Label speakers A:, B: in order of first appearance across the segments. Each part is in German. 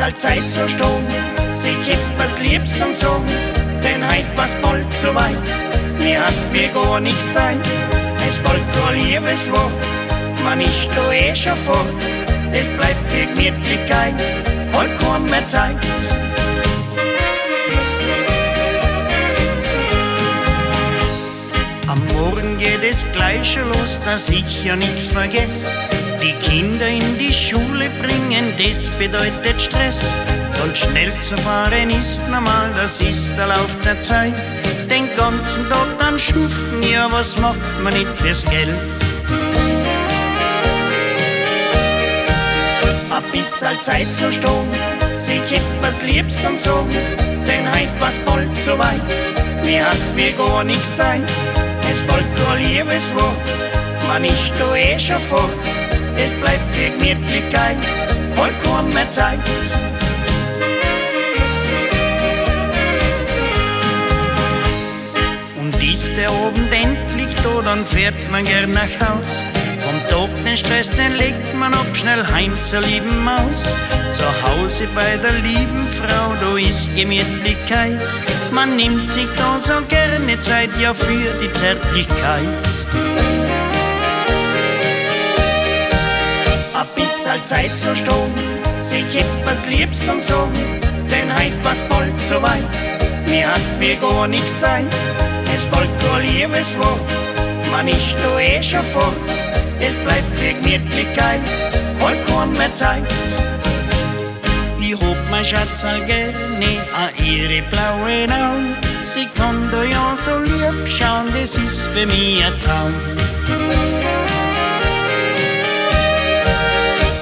A: halt Zeit zu stehen, sich etwas Liebes zum Sagen, denn heut war's bald so weit, mir hat wie gar nichts Zeit. Es folgt kein Liebeswort, man ist da eh schon fort, es bleibt für Gemütlichkeit, halt kaum mehr Zeit. Am Morgen geht es gleich schon los, dass ich ja nichts vergesse. Die Kinder in die Schule bringen, das bedeutet Stress. Und schnell zu fahren ist normal, das ist der Lauf der Zeit. Den ganzen Tag am Schuften, ja was macht man nicht fürs Geld? Ein bisschen Zeit zu stehen, sich etwas Liebes zum Sagen, denn heut war's bald so weit, mir hat wie gar nichts Zeit. Es folgt kein Liebeswort, man ist da eh schon fort, es bleibt für Gemütlichkeit, halt kaum mehr Zeit. Und ist der Abend endlich da, dann fährt man gern nach Haus. Vom Tag den Stress, den legt man ab, schnell heim zur lieben Maus. Zu Hause bei der lieben Frau, da ist Gemütlichkeit. Man nimmt sich da so gerne Zeit, ja für die Zärtlichkeit. Ein bisschen Zeit zu stehen, sich etwas Liebes zum Sagen, denn heut war's bald so weit, mir hat wie gar nichts Zeit. Es folgt kein Liebeswort, man ist da eh schon fort, es bleibt für Gemütlichkeit, halt kaum mehr Zeit. Ich hab mein Schatzerl gerne an ihre blauen Augen, sie kann da ja so lieb schauen, das ist für mich ein Traum.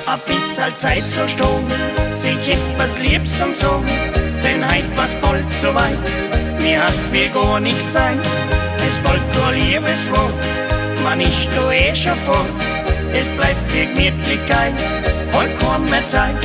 A: Ein bisschen Zeit zu stehen, sich etwas Liebes zum Sagen, denn heut war's bald so weit, mir hat wie gar nichts Zeit. Es folgt kein Liebeswort, man ist da eh schon fort, es bleibt für Gemütlichkeit, halt kaum mehr Zeit.